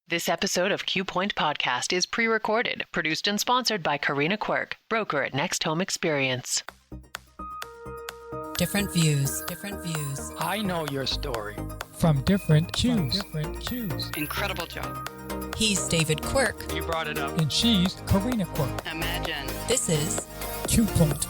This episode of Q Point Podcast is pre-recorded, produced and sponsored by Karina Quirk, broker at Next Home Experience. Different views. I know your story. From different cues. Incredible job. He's David Quirk. You brought it up. And she's Karina Quirk. Imagine. This is Q Point.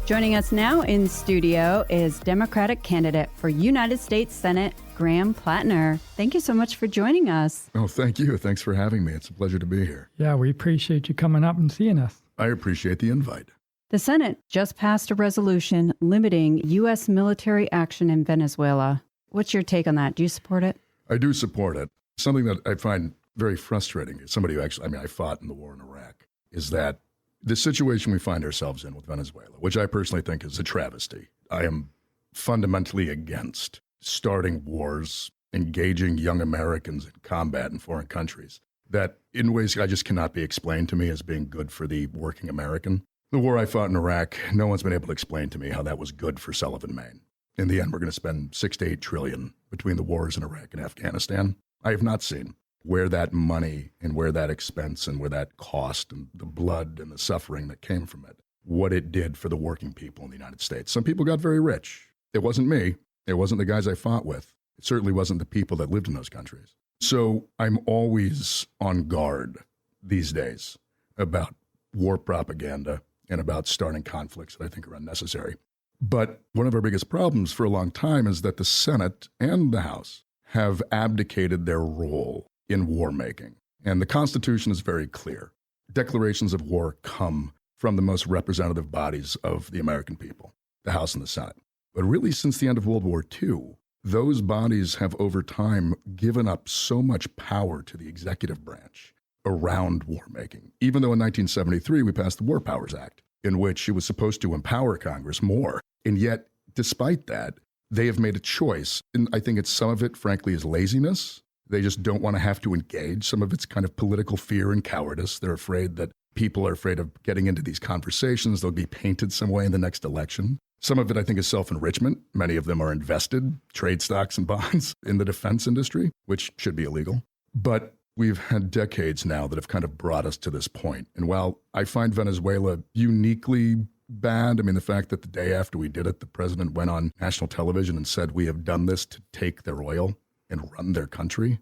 Joining us now in studio is Democratic candidate for United States Senate, Graham Platner. Thank you so much for joining us. Oh, thank you. Thanks for having me. It's a pleasure to be here. Yeah, we appreciate you coming up and seeing us. I appreciate the invite. The Senate just passed a resolution limiting U.S. military action in Venezuela. What's your take on that? Do you support it? I do support it. Something that I find very frustrating, as somebody who actually, I fought in the war in Iraq, is that the situation we find ourselves in with Venezuela, which I personally think is a travesty. I am fundamentally against starting wars, engaging young Americans in combat in foreign countries, that in ways I just cannot be explained to me as being good for the working American. The war I fought in Iraq, no one's been able to explain to me how that was good for Sullivan, Maine. In the end, we're going to spend $6 to $8 trillion between the wars in Iraq and Afghanistan. I have not seen where that money and where that expense and where that cost and the blood and the suffering that came from it, what it did for the working people in the United States. Some people got very rich. It wasn't me. It wasn't the guys I fought with. It certainly wasn't the people that lived in those countries. So I'm always on guard these days about war propaganda and about starting conflicts that I think are unnecessary. But one of our biggest problems for a long time is that the Senate and the House have abdicated their role in war making. And the Constitution is very clear. Declarations of war come from the most representative bodies of the American people, the House and the Senate. But really, since the end of World War II, those bodies have over time given up so much power to the executive branch around war making. Even though in 1973 we passed the War Powers Act, in which it was supposed to empower Congress more. And yet, despite that, they have made a choice. And I think some of it, frankly, is laziness. They just don't want to have to engage. Some of it's kind of political fear and cowardice. They're afraid that people are afraid of getting into these conversations. They'll be painted some way in the next election. Some of it, I think, is self-enrichment. Many of them are invested, trade stocks and bonds in the defense industry, which should be illegal. But we've had decades now that have kind of brought us to this point. And while I find Venezuela uniquely bad, the fact that the day after we did it, the president went on national television and said, we have done this to take their oil and run their country,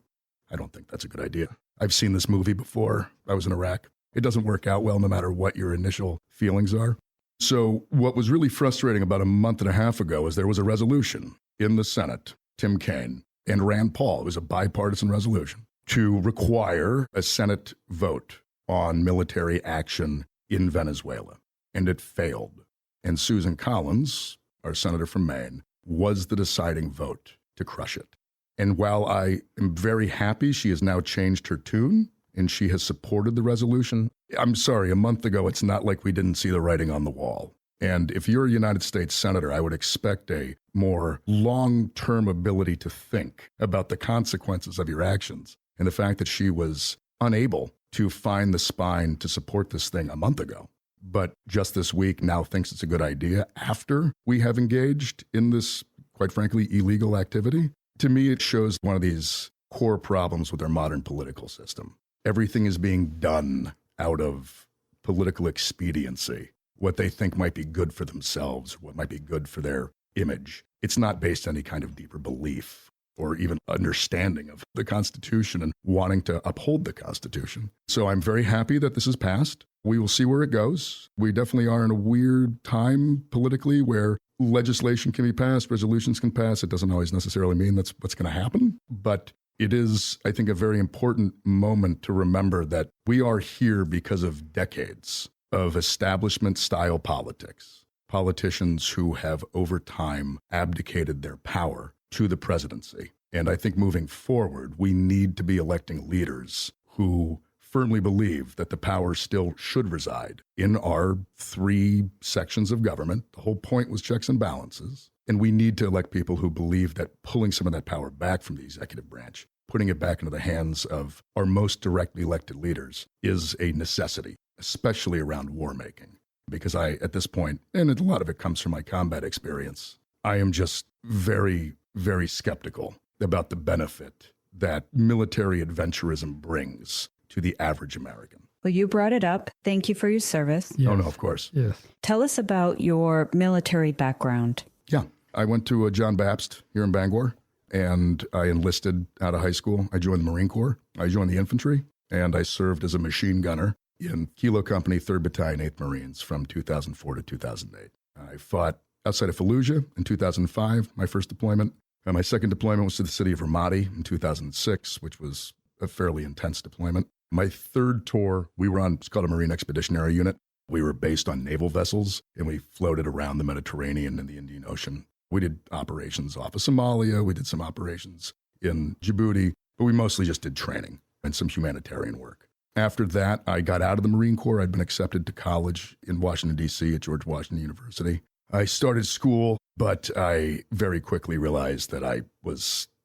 I don't think that's a good idea. I've seen this movie before. I was in Iraq. It doesn't work out well no matter what your initial feelings are. So what was really frustrating about a month and a half ago is there was a resolution in the Senate, Tim Kaine and Rand Paul. It was a bipartisan resolution to require a Senate vote on military action in Venezuela. And it failed. And Susan Collins, our senator from Maine, was the deciding vote to crush it. And while I am very happy she has now changed her tune and she has supported the resolution, I'm sorry, a month ago, it's not like we didn't see the writing on the wall. And if you're a United States senator, I would expect a more long-term ability to think about the consequences of your actions. And the fact that she was unable to find the spine to support this thing a month ago, but just this week now thinks it's a good idea after we have engaged in this, quite frankly, illegal activity. To me, it shows one of these core problems with our modern political system. Everything is being done out of political expediency, what they think might be good for themselves, what might be good for their image. It's not based on any kind of deeper belief or even understanding of the Constitution and wanting to uphold the Constitution. So I'm very happy that this is passed. We will see where it goes. We definitely are in a weird time politically where legislation can be passed, resolutions can pass. It doesn't always necessarily mean that's what's going to happen. But it is, I think, a very important moment to remember that we are here because of decades of establishment-style politics. Politicians who have, over time, abdicated their power to the presidency. And I think moving forward, we need to be electing leaders who firmly believe that the power still should reside in our 3 sections of government. The whole point was checks and balances. And we need to elect people who believe that pulling some of that power back from the executive branch, putting it back into the hands of our most directly elected leaders is a necessity, especially around war making. Because at this point, and a lot of it comes from my combat experience, I am just very, very skeptical about the benefit that military adventurism brings to the average American. Well, you brought it up. Thank you for your service. Yes. Oh, no, of course. Yes. Tell us about your military background. Yeah. I went to John Baptist here in Bangor, and I enlisted out of high school. I joined the Marine Corps. I joined the infantry, and I served as a machine gunner in Kilo Company, 3rd Battalion, 8th Marines from 2004 to 2008. I fought outside of Fallujah in 2005, my first deployment. And my second deployment was to the city of Ramadi in 2006, which was a fairly intense deployment. My third tour, we were on, it's called a Marine Expeditionary Unit. We were based on naval vessels, and we floated around the Mediterranean and the Indian Ocean. We did operations off of Somalia. We did some operations in Djibouti, but we mostly just did training and some humanitarian work. After that, I got out of the Marine Corps. I'd been accepted to college in Washington, D.C. at George Washington University. I started school, but I very quickly realized that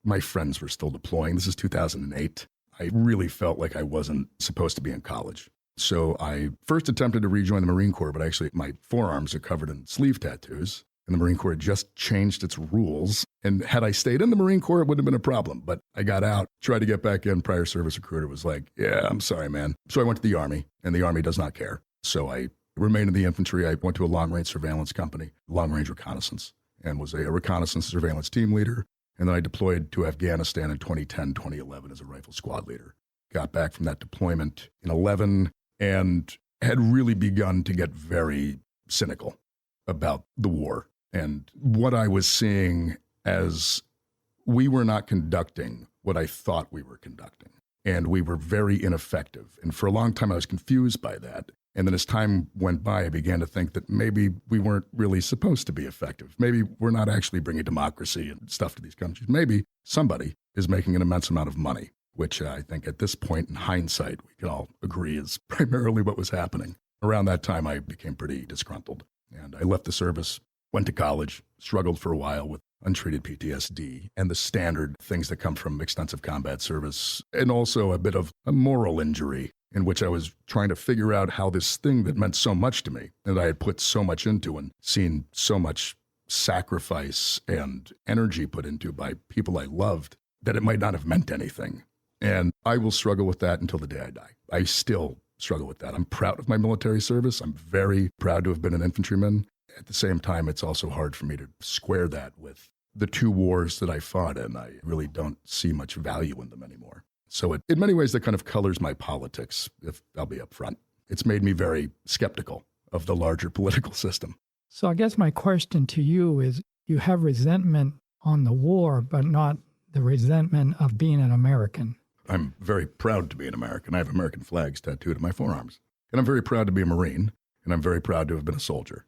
my friends were still deploying. This is 2008. I really felt like I wasn't supposed to be in college. So I first attempted to rejoin the Marine Corps, but actually my forearms are covered in sleeve tattoos. And the Marine Corps had just changed its rules. And had I stayed in the Marine Corps, it wouldn't have been a problem. But I got out, tried to get back in. Prior service recruiter was like, yeah, I'm sorry, man. So I went to the Army, and the Army does not care. So I remained in the infantry. I went to a long-range surveillance company, long-range reconnaissance, and was a reconnaissance surveillance team leader. And then I deployed to Afghanistan in 2010, 2011 as a rifle squad leader. Got back from that deployment in 2011 and had really begun to get very cynical about the war. And what I was seeing as we were not conducting what I thought we were conducting. And we were very ineffective. And for a long time, I was confused by that. And then as time went by, I began to think that maybe we weren't really supposed to be effective. Maybe we're not actually bringing democracy and stuff to these countries. Maybe somebody is making an immense amount of money, which I think at this point in hindsight, we can all agree is primarily what was happening. Around that time, I became pretty disgruntled. And I left the service, went to college, struggled for a while with untreated PTSD and the standard things that come from extensive combat service, and also a bit of a moral injury in which I was trying to figure out how this thing that meant so much to me, that I had put so much into and seen so much sacrifice and energy put into by people I loved, that it might not have meant anything. And I will struggle with that until the day I die. I still struggle with that. I'm proud of my military service. I'm very proud to have been an infantryman. At the same time, it's also hard for me to square that with the two wars that I fought in. I really don't see much value in them anymore. So in many ways, that kind of colors my politics, if I'll be upfront. It's made me very skeptical of the larger political system. So I guess my question to you is, you have resentment on the war, but not the resentment of being an American. I'm very proud to be an American. I have American flags tattooed on my forearms. And I'm very proud to be a Marine, and I'm very proud to have been a soldier.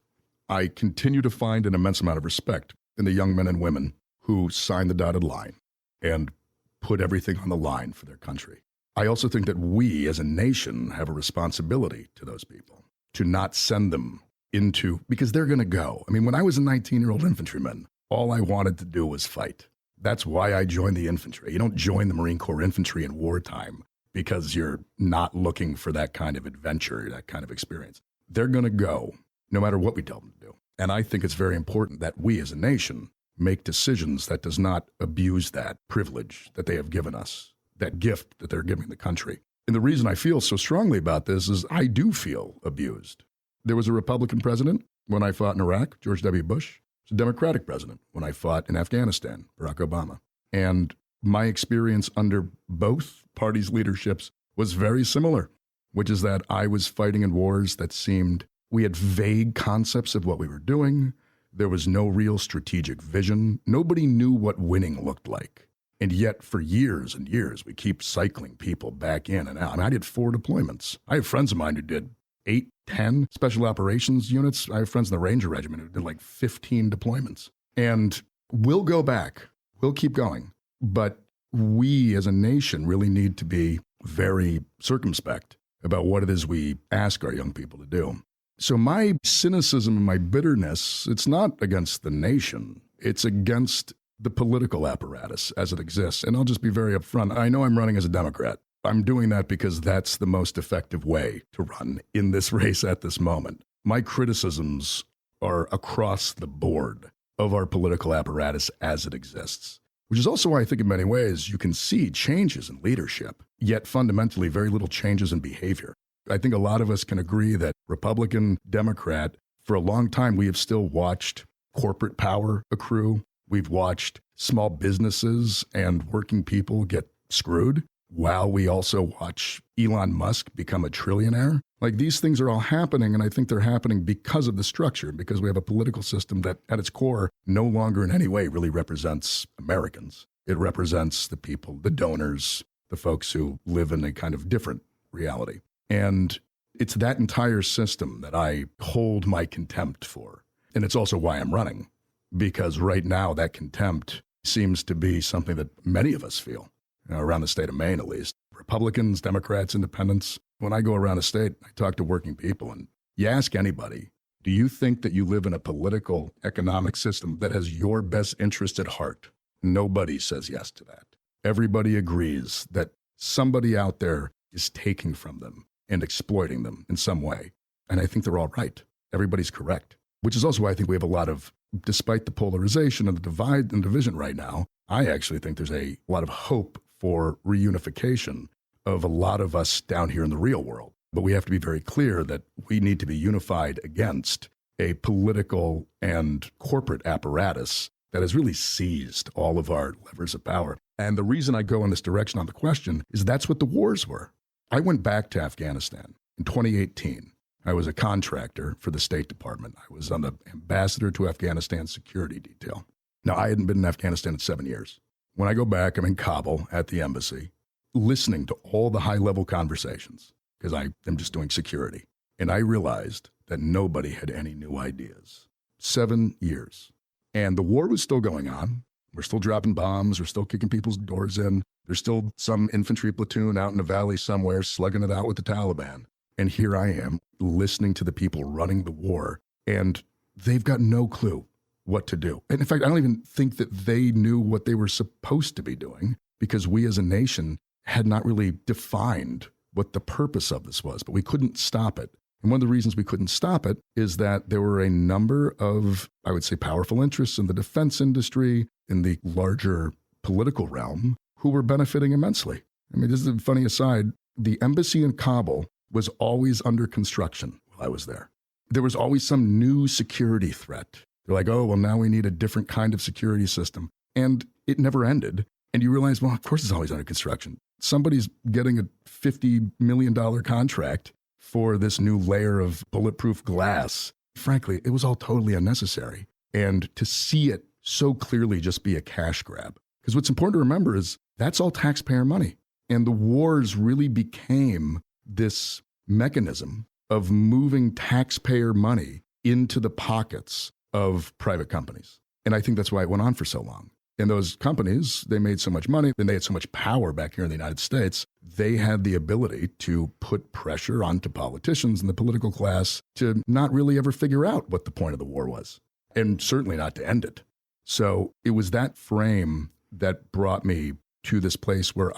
I continue to find an immense amount of respect in the young men and women who sign the dotted line and put everything on the line for their country. I also think that we as a nation have a responsibility to those people to not send them into, because they're going to go. I mean, when I was a 19-year-old infantryman, all I wanted to do was fight. That's why I joined the infantry. You don't join the Marine Corps infantry in wartime because you're not looking for that kind of adventure, that kind of experience. They're going to go no matter what we tell them to do. And I think it's very important that we as a nation make decisions that does not abuse that privilege that they have given us, that gift that they're giving the country. And the reason I feel so strongly about this is I do feel abused. There was a Republican president when I fought in Iraq, George W. Bush. There was a Democratic president when I fought in Afghanistan, Barack Obama. And my experience under both parties' leaderships was very similar, which is that I was fighting in wars that seemed, we had vague concepts of what we were doing. There was no real strategic vision. Nobody knew what winning looked like. And yet for years and years, we keep cycling people back in and out. I mean, I did 4 deployments. I have friends of mine who did 8, 10 special operations units. I have friends in the Ranger Regiment who did like 15 deployments. And we'll go back. We'll keep going. But we as a nation really need to be very circumspect about what it is we ask our young people to do. So my cynicism and my bitterness, it's not against the nation. It's against the political apparatus as it exists. And I'll just be very upfront. I know I'm running as a Democrat. I'm doing that because that's the most effective way to run in this race at this moment. My criticisms are across the board of our political apparatus as it exists. which is also why I think in many ways you can see changes in leadership, yet fundamentally very little changes in behavior. I think a lot of us can agree that Republican, Democrat, for a long time, we have still watched corporate power accrue. We've watched small businesses and working people get screwed, while we also watch Elon Musk become a trillionaire. Like, these things are all happening, and I think they're happening because of the structure, because we have a political system that at its core no longer in any way really represents Americans. It represents the people, the donors, the folks who live in a kind of different reality. And it's that entire system that I hold my contempt for. And it's also why I'm running, because right now that contempt seems to be something that many of us feel, around the state of Maine at least. Republicans, Democrats, independents. When I go around the state, I talk to working people, and you ask anybody, do you think that you live in a political, economic system that has your best interest at heart? Nobody says yes to that. Everybody agrees that somebody out there is taking from them and exploiting them in some way. And I think they're all right. Everybody's correct, which is also why I think we have a lot of, despite the polarization and the divide and division right now, I actually think there's a lot of hope for reunification of a lot of us down here in the real world. But we have to be very clear that we need to be unified against a political and corporate apparatus that has really seized all of our levers of power. And the reason I go in this direction on the question is that's what the wars were. I went back to Afghanistan in 2018. I was a contractor for the State Department. I was on the ambassador to Afghanistan security detail. Now, I hadn't been in Afghanistan in 7 years. When I go back, I'm in Kabul at the embassy, listening to all the high-level conversations, because I am just doing security. And I realized that nobody had any new ideas. 7 years. And the war was still going on. We're still dropping bombs. We're still kicking people's doors in. There's still some infantry platoon out in the valley somewhere slugging it out with the Taliban. And here I am listening to the people running the war, and they've got no clue what to do. And in fact, I don't even think that they knew what they were supposed to be doing, because we as a nation had not really defined what the purpose of this was, but we couldn't stop it. And one of the reasons we couldn't stop it is that there were a number of, I would say, powerful interests in the defense industry, in the larger political realm, who were benefiting immensely. I mean, this is a funny aside. The embassy in Kabul was always under construction while I was there. There was always some new security threat. They're like, oh, well, now we need a different kind of security system. And it never ended. And you realize, well, of course it's always under construction. Somebody's getting a $50 million contract for this new layer of bulletproof glass. Frankly, it was all totally unnecessary. And to see it so clearly just be a cash grab. Because what's important to remember is that's all taxpayer money. And the wars really became this mechanism of moving taxpayer money into the pockets of private companies. And I think that's why it went on for so long. And those companies, they made so much money, and they had so much power back here in the United States, they had the ability to put pressure onto politicians and the political class to not really ever figure out what the point of the war was, and certainly not to end it. So it was that frame that brought me to this place where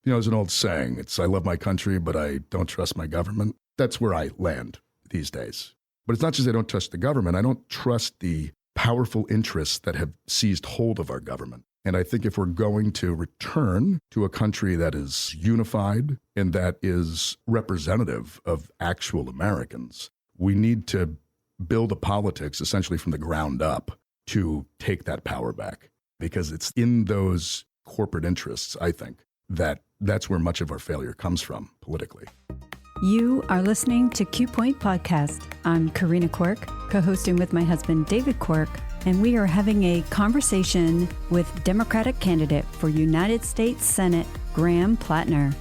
there's an old saying, it's I love my country, but I don't trust my government. That's where I land these days. But it's not just I don't trust the government, I don't trust the powerful interests that have seized hold of our government. And I think if we're going to return to a country that is unified and that is representative of actual Americans, we need to build a politics essentially from the ground up to take that power back. Because it's in those corporate interests, I think, that's where much of our failure comes from politically. You are listening to Q Point Podcast. I'm Karina Quirk, co-hosting with my husband, David Quirk, and we are having a conversation with Democratic candidate for United States Senate, Graham Platner.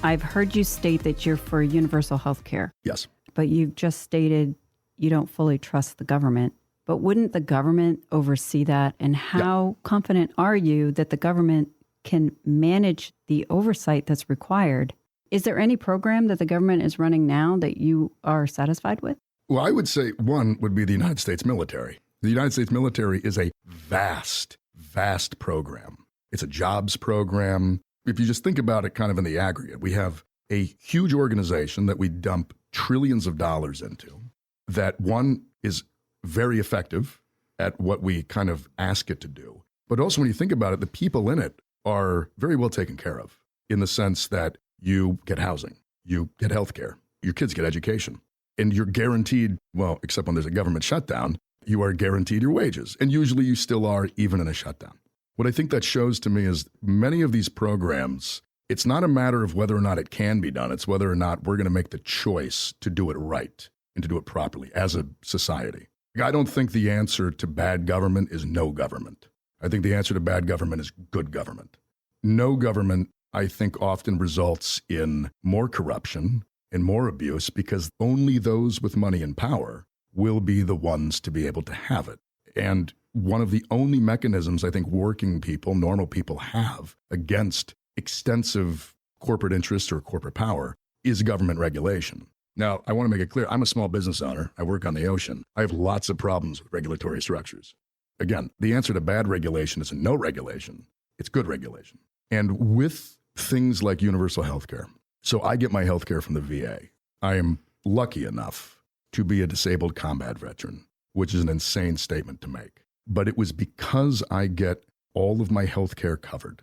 I've heard you state that you're for universal health care. Yes. But you've just stated you don't fully trust the government. But wouldn't the government oversee that? And how confident are you that the government can manage the oversight that's required? Is there any program that the government is running now that you are satisfied with? Well, I would say one would be the United States military. The United States military is a vast, vast program. It's a jobs program. If you just think about it kind of in the aggregate, we have a huge organization that we dump trillions of dollars into, that one is very effective at what we kind of ask it to do. But also when you think about it, the people in it are very well taken care of in the sense that you get housing, you get health care, your kids get education, and you're guaranteed, well, except when there's a government shutdown, you are guaranteed your wages. And usually you still are, even in a shutdown. What I think that shows to me is many of these programs, it's not a matter of whether or not it can be done. It's whether or not we're going to make the choice to do it right and to do it properly as a society. I don't think the answer to bad government is no government. I think the answer to bad government is good government. No government, I think, often results in more corruption and more abuse because only those with money and power will be the ones to be able to have it. And one of the only mechanisms I think working people, normal people have against extensive corporate interests or corporate power is government regulation. Now, I want to make it clear, I'm a small business owner. I work on the ocean. I have lots of problems with regulatory structures. Again, the answer to bad regulation isn't no regulation. It's good regulation. And with things like universal health care, so I get my health care from the VA. I am lucky enough to be a disabled combat veteran, which is an insane statement to make. But it was because I get all of my health care covered.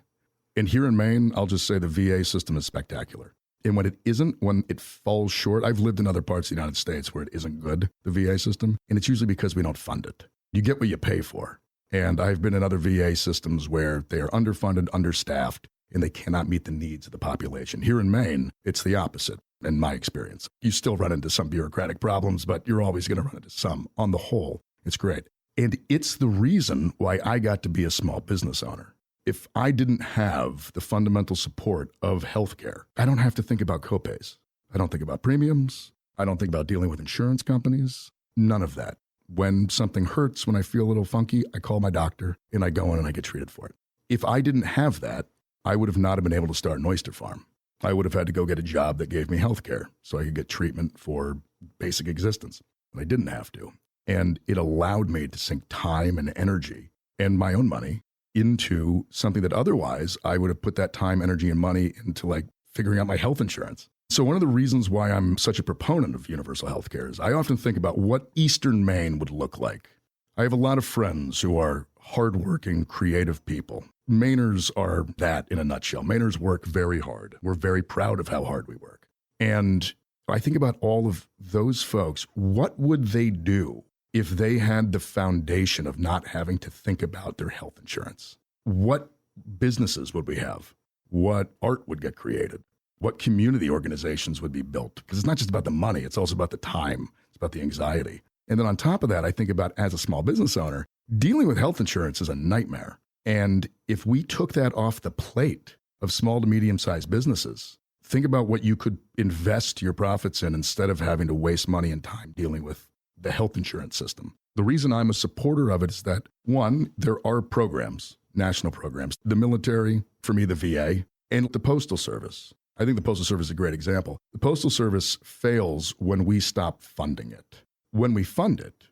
And here in Maine, I'll just say the VA system is spectacular. And when it isn't, when it falls short, I've lived in other parts of the United States where it isn't good, the VA system, and it's usually because we don't fund it. You get what you pay for. And I've been in other VA systems where they are underfunded, understaffed, and they cannot meet the needs of the population. Here in Maine, it's the opposite, in my experience. You still run into some bureaucratic problems, but you're always going to run into some. On the whole, it's great. And it's the reason why I got to be a small business owner. If I didn't have the fundamental support of healthcare, I don't have to think about copays. I don't think about premiums. I don't think about dealing with insurance companies. None of that. When something hurts, when I feel a little funky, I call my doctor and I go in and I get treated for it. If I didn't have that, I would have not been able to start an oyster farm. I would have had to go get a job that gave me healthcare so I could get treatment for basic existence. But I didn't have to. And it allowed me to sink time and energy and my own money into something that otherwise I would have put that time, energy, and money into like figuring out my health insurance. So one of the reasons why I'm such a proponent of universal health care is I often think about what Eastern Maine would look like. I have a lot of friends who are hardworking, creative people. Mainers are that in a nutshell. Mainers work very hard. We're very proud of how hard we work. And I think about all of those folks. What would they do if they had the foundation of not having to think about their health insurance? What businesses would we have? What art would get created? What community organizations would be built? Because it's not just about the money, it's also about the time, it's about the anxiety. And then on top of that, I think about as a small business owner, dealing with health insurance is a nightmare. And if we took that off the plate of small to medium-sized businesses, think about what you could invest your profits in instead of having to waste money and time dealing with the health insurance system. The reason I'm a supporter of it is that, one, there are programs, national programs, the military, for me, the VA, and the Postal Service. I think the Postal Service is a great example. The Postal Service fails when we stop funding it. When we fund it,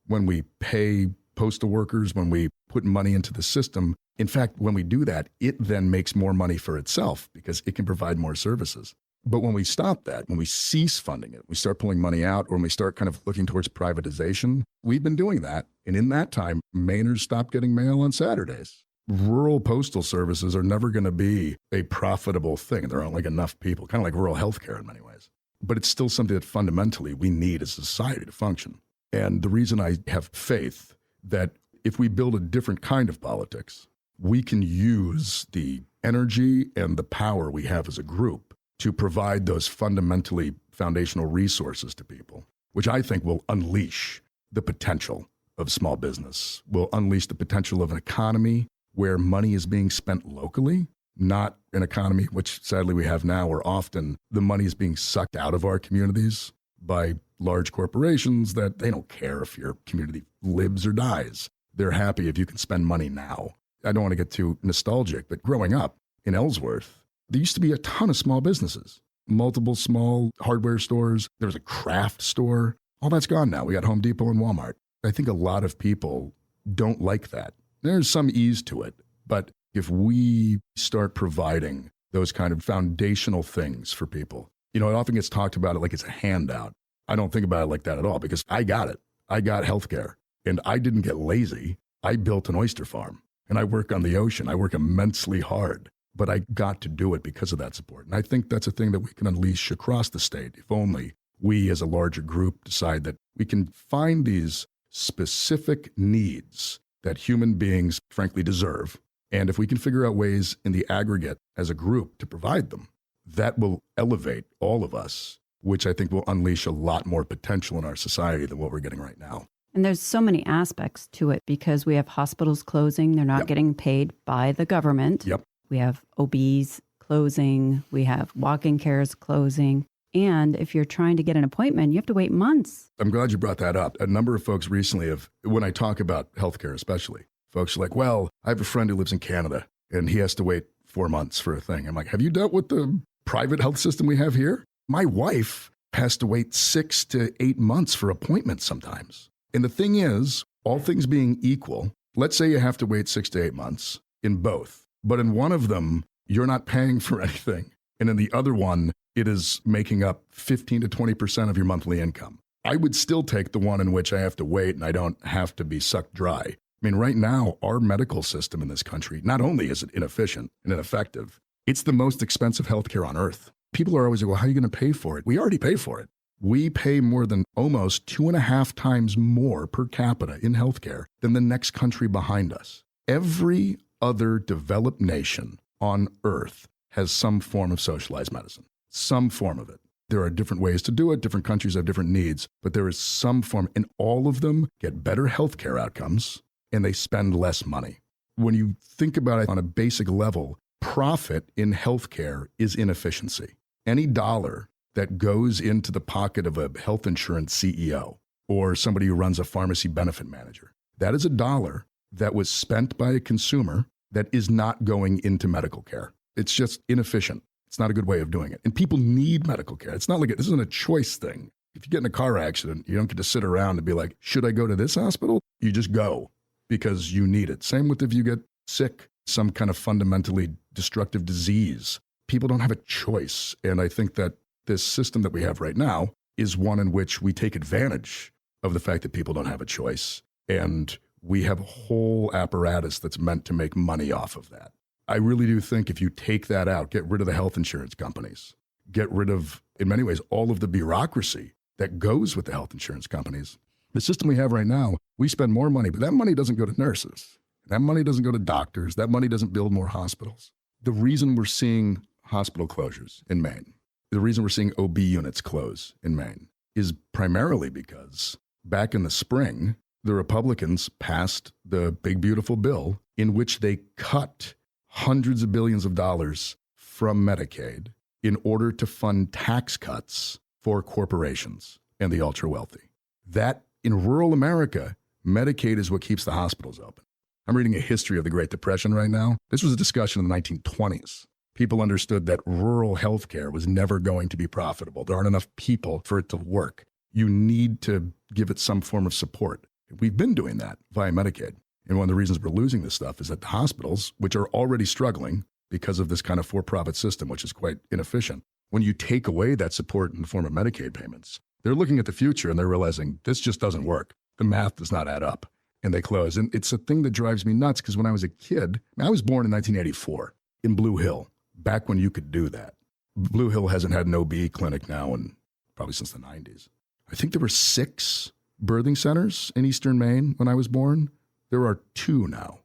when we pay postal workers, when we put money into the system, in fact, when we do that, it then makes more money for itself because it can provide more services. But when we stop that, when we cease funding it, we start pulling money out, or when we start kind of looking towards privatization, we've been doing that. And in that time, Mainers stopped getting mail on Saturdays. Rural postal services are never going to be a profitable thing. There aren't like enough people, kind of like rural healthcare in many ways. But it's still something that fundamentally we need as a society to function. And the reason I have faith that if we build a different kind of politics, we can use the energy and the power we have as a group to provide those fundamentally foundational resources to people, which I think will unleash the potential of small business, will unleash the potential of an economy where money is being spent locally, not an economy, which sadly we have now, where often the money is being sucked out of our communities by large corporations that they don't care if your community lives or dies. They're happy if you can spend money now. I don't want to get too nostalgic, but growing up in Ellsworth, there used to be a ton of small businesses, multiple small hardware stores. There was a craft store. All that's gone now. We got Home Depot and Walmart. I think a lot of people don't like that. There's some ease to it, but if we start providing those kind of foundational things for people, it often gets talked about it like it's a handout. I don't think about it like that at all because I got it. I got healthcare and I didn't get lazy. I built an oyster farm and I work on the ocean. I work immensely hard, but I got to do it because of that support. And I think that's a thing that we can unleash across the state if only we as a larger group decide that we can find these specific needs that human beings frankly deserve. And if we can figure out ways in the aggregate as a group to provide them, that will elevate all of us, which I think will unleash a lot more potential in our society than what we're getting right now. And there's so many aspects to it because we have hospitals closing. They're not getting paid by the government. Yep. We have OBs closing. We have walk-in cares closing. And if you're trying to get an appointment, you have to wait months. I'm glad you brought that up. A number of folks recently when I talk about healthcare especially, folks are like, well, I have a friend who lives in Canada and he has to wait 4 months for a thing. I'm like, have you dealt with the private health system we have here? My wife has to wait 6 to 8 months for appointments sometimes. And the thing is, all things being equal, let's say you have to wait 6 to 8 months in both, but in one of them, you're not paying for anything. And in the other one, it is making up 15 to 20% of your monthly income. I would still take the one in which I have to wait and I don't have to be sucked dry. I mean, right now, our medical system in this country, not only is it inefficient and ineffective, it's the most expensive healthcare on earth. People are always like, well, how are you going to pay for it? We already pay for it. We pay more than almost 2.5 times more per capita in healthcare than the next country behind us. Every other developed nation on earth has some form of socialized medicine, some form of it. There are different ways to do it. Different countries have different needs, but there is some form, and all of them get better healthcare outcomes and they spend less money. When you think about it on a basic level, profit in healthcare is inefficiency. Any dollar that goes into the pocket of a health insurance CEO or somebody who runs a pharmacy benefit manager, that is a dollar that was spent by a consumer that is not going into medical care. It's just inefficient. It's not a good way of doing it. And people need medical care. It's not like this isn't a choice thing. If you get in a car accident, you don't get to sit around and be like, should I go to this hospital? You just go because you need it. Same with if you get sick, some kind of fundamentally destructive disease. People don't have a choice. And I think that this system that we have right now is one in which we take advantage of the fact that people don't have a choice. And we have a whole apparatus that's meant to make money off of that. I really do think if you take that out, get rid of the health insurance companies, get rid of, in many ways, all of the bureaucracy that goes with the health insurance companies. The system we have right now, we spend more money, but that money doesn't go to nurses. That money doesn't go to doctors. That money doesn't build more hospitals. The reason we're seeing hospital closures in Maine, the reason we're seeing OB units close in Maine is primarily because back in the spring, the Republicans passed the big, beautiful bill in which they cut hundreds of billions of dollars from Medicaid in order to fund tax cuts for corporations and the ultra wealthy. That in rural America, Medicaid is what keeps the hospitals open. I'm reading a history of the Great Depression right now. This was a discussion in the 1920s. People understood that rural healthcare was never going to be profitable. There aren't enough people for it to work. You need to give it some form of support. We've been doing that via Medicaid. And one of the reasons we're losing this stuff is that the hospitals, which are already struggling because of this kind of for-profit system, which is quite inefficient, when you take away that support in the form of Medicaid payments, they're looking at the future and they're realizing this just doesn't work. The math does not add up. And they close. And it's a thing that drives me nuts because when I was a kid, I was born in 1984 in Blue Hill, back when you could do that. Blue Hill hasn't had an OB clinic now in probably since the 90s. I think there were 6 birthing centers in Eastern Maine when I was born. There are 2 now.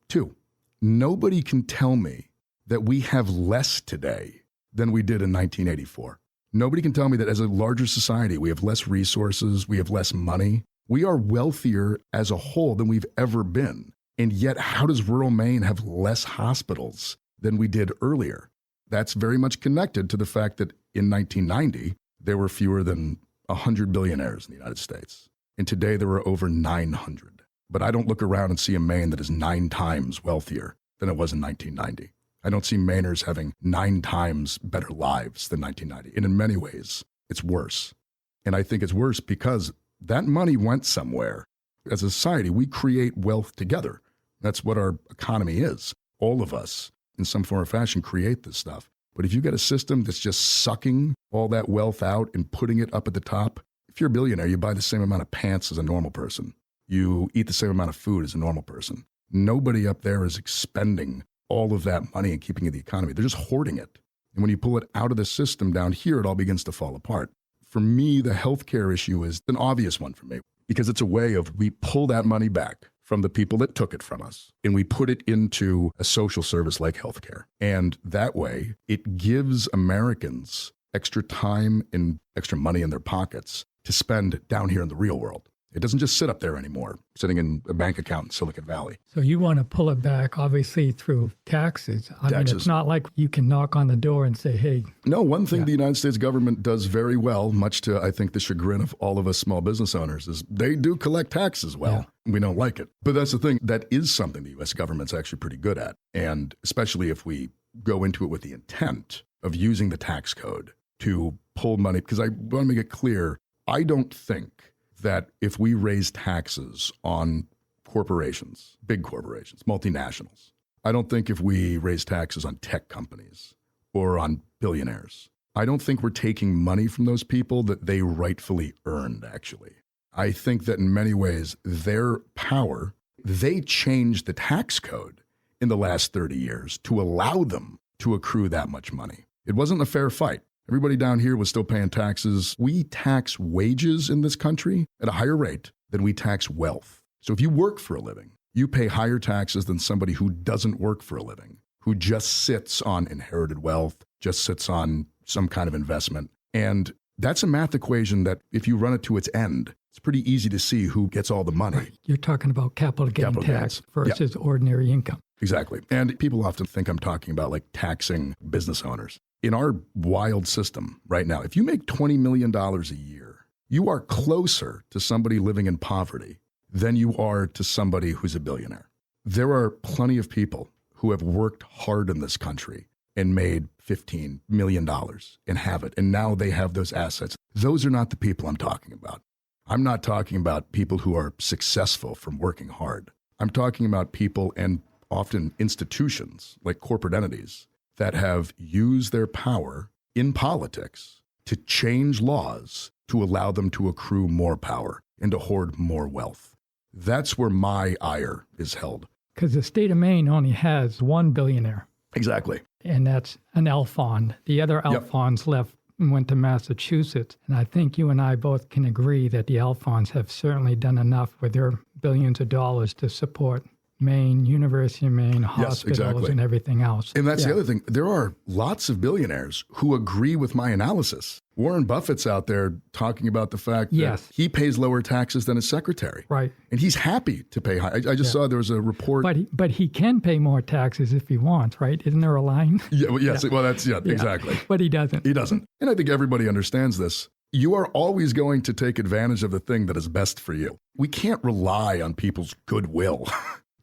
2. Nobody can tell me that we have less today than we did in 1984. Nobody can tell me that as a larger society, we have less resources, we have less money. We are wealthier as a whole than we've ever been. And yet, how does rural Maine have less hospitals than we did earlier? That's very much connected to the fact that in 1990, there were fewer than 100 billionaires in the United States. And today there are over 900. But I don't look around and see a Maine that is 9 times wealthier than it was in 1990. I don't see Mainers having 9 times better lives than 1990. And in many ways, it's worse. And I think it's worse because that money went somewhere. As a society, we create wealth together. That's what our economy is. All of us, in some form or fashion, create this stuff. But if you get a system that's just sucking all that wealth out and putting it up at the top, if you're a billionaire, you buy the same amount of pants as a normal person. You eat the same amount of food as a normal person. Nobody up there is expending all of that money and keeping it in the economy. They're just hoarding it. And when you pull it out of the system down here, it all begins to fall apart. For me, the healthcare issue is an obvious one for me because it's a way of we pull that money back from the people that took it from us and we put it into a social service like healthcare. And that way, it gives Americans extra time and extra money in their pockets to spend down here in the real world. It doesn't just sit up there anymore, sitting in a bank account in Silicon Valley. So you want to pull it back, obviously, through taxes. I mean, it's not like you can knock on the door and say, hey. No, one thing the United States government does very well, much to, I think, the chagrin of all of us small business owners, is they do collect taxes well. Yeah. We don't like it. But that's the thing. That is something the U.S. government's actually pretty good at. And especially if we go into it with the intent of using the tax code to pull money, because I want to make it clear, I don't think that if we raise taxes on corporations, big corporations, multinationals, I don't think if we raise taxes on tech companies or on billionaires, I don't think we're taking money from those people that they rightfully earned, actually. I think that in many ways, their power, they changed the tax code in the last 30 years to allow them to accrue that much money. It wasn't a fair fight. Everybody down here was still paying taxes. We tax wages in this country at a higher rate than we tax wealth. So if you work for a living, you pay higher taxes than somebody who doesn't work for a living, who just sits on inherited wealth, just sits on some kind of investment. And that's a math equation that if you run it to its end, it's pretty easy to see who gets all the money. Right. You're talking about capital gain tax versus ordinary income. Exactly. And people often think I'm talking about like taxing business owners. In our wild system right now, if you make $20 million a year, you are closer to somebody living in poverty than you are to somebody who's a billionaire. There are plenty of people who have worked hard in this country and made $15 million and have it, and now they have those assets. Those are not the people I'm talking about. I'm not talking about people who are successful from working hard. I'm talking about people and often institutions like corporate entities that have used their power in politics to change laws to allow them to accrue more power and to hoard more wealth. That's where my ire is held. Because the state of Maine only has one billionaire. Exactly. And that's an Alphond. The other Alphonds left and went to Massachusetts. And I think you and I both can agree that the Alphonds have certainly done enough with their billions of dollars to support Maine, University of Maine, hospitals, and everything else. And that's the other thing. There are lots of billionaires who agree with my analysis. Warren Buffett's out there talking about the fact that he pays lower taxes than his secretary. Right. And he's happy to pay high. I just saw there was a report. But he can pay more taxes if he wants, right? Isn't there a line? Well, that's, exactly. But he doesn't. He doesn't. And I think everybody understands this. You are always going to take advantage of the thing that is best for you. We can't rely on people's goodwill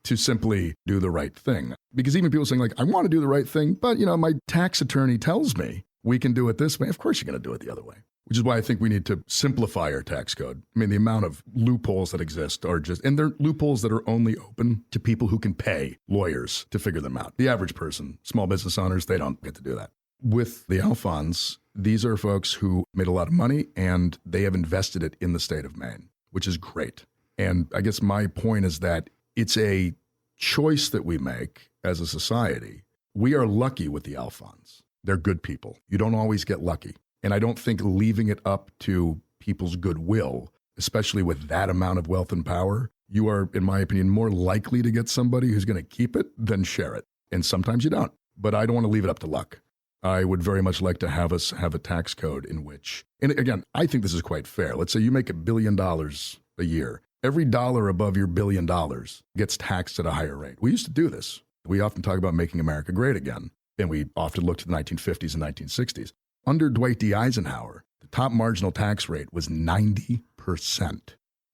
to simply do the right thing. Because even people saying like, I want to do the right thing, but my tax attorney tells me we can do it this way. Of course you're going to do it the other way, which is why I think we need to simplify our tax code. I mean, the amount of loopholes that exist and they're loopholes that are only open to people who can pay lawyers to figure them out. The average person, small business owners, they don't get to do that. With the Alphonds, these are folks who made a lot of money and they have invested it in the state of Maine, which is great. And I guess my point is that it's a choice that we make as a society. We are lucky with the Alphonds. They're good people. You don't always get lucky. And I don't think leaving it up to people's goodwill, especially with that amount of wealth and power, you are, in my opinion, more likely to get somebody who's going to keep it than share it. And sometimes you don't. But I don't want to leave it up to luck. I would very much like to have us have a tax code in which, and again, I think this is quite fair. Let's say you make $1 billion a year. Every dollar above your $1 billion gets taxed at a higher rate. We used to do this. We often talk about making America great again, and we often look to the 1950s and 1960s. Under Dwight D. Eisenhower, the top marginal tax rate was 90%.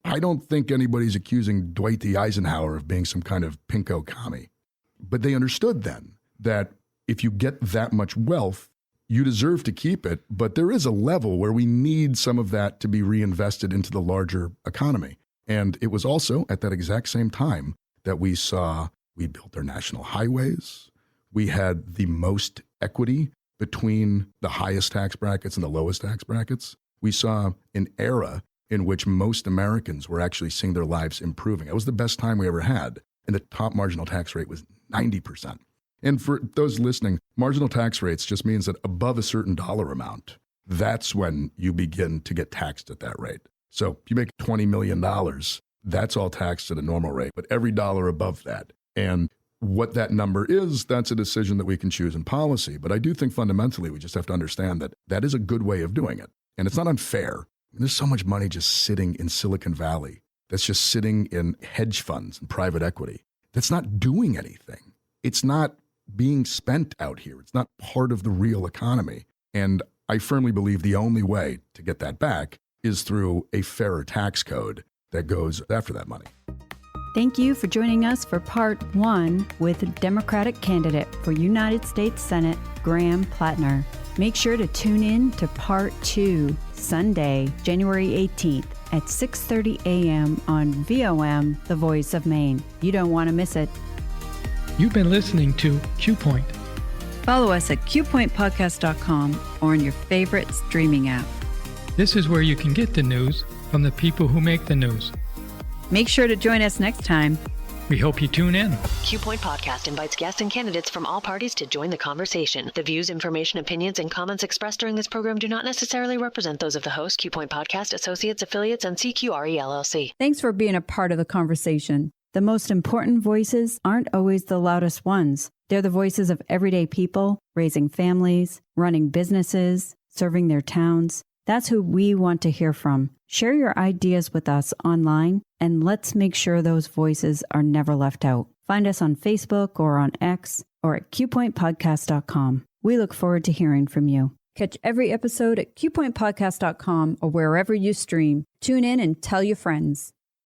I don't think anybody's accusing Dwight D. Eisenhower of being some kind of pinko commie, but they understood then that if you get that much wealth, you deserve to keep it, but there is a level where we need some of that to be reinvested into the larger economy. And it was also at that exact same time that we built our national highways. We had the most equity between the highest tax brackets and the lowest tax brackets. We saw an era in which most Americans were actually seeing their lives improving. It was the best time we ever had. and the top marginal tax rate was 90%. And for those listening, marginal tax rates just means that above a certain dollar amount, that's when you begin to get taxed at that rate. So if you make $20 million, that's all taxed at a normal rate, but every dollar above that. And what that number is, that's a decision that we can choose in policy. But I do think fundamentally we just have to understand that that is a good way of doing it. And it's not unfair. There's so much money just sitting in Silicon Valley that's just sitting in hedge funds and private equity that's not doing anything. It's not being spent out here. It's not part of the real economy. And I firmly believe the only way to get that back is through a fairer tax code that goes after that money. Thank you for joining us for part 1 with Democratic candidate for United States Senate, Graham Platner. Make sure to tune in to part 2, Sunday, January 18th at 6:30 a.m. on VOM, The Voice of Maine. You don't want to miss it. You've been listening to Q Point. Follow us at qpointpodcast.com or on your favorite streaming app. This is where you can get the news from the people who make the news. Make sure to join us next time. We hope you tune in. Q Point Podcast invites guests and candidates from all parties to join the conversation. The views, information, opinions, and comments expressed during this program do not necessarily represent those of the host, Q Point Podcast, associates, affiliates, and CQRE LLC. Thanks for being a part of the conversation. The most important voices aren't always the loudest ones. They're the voices of everyday people, raising families, running businesses, serving their towns. That's who we want to hear from. Share your ideas with us online, and let's make sure those voices are never left out. Find us on Facebook or on X or at qpointpodcast.com. We look forward to hearing from you. Catch every episode at qpointpodcast.com or wherever you stream. Tune in and tell your friends.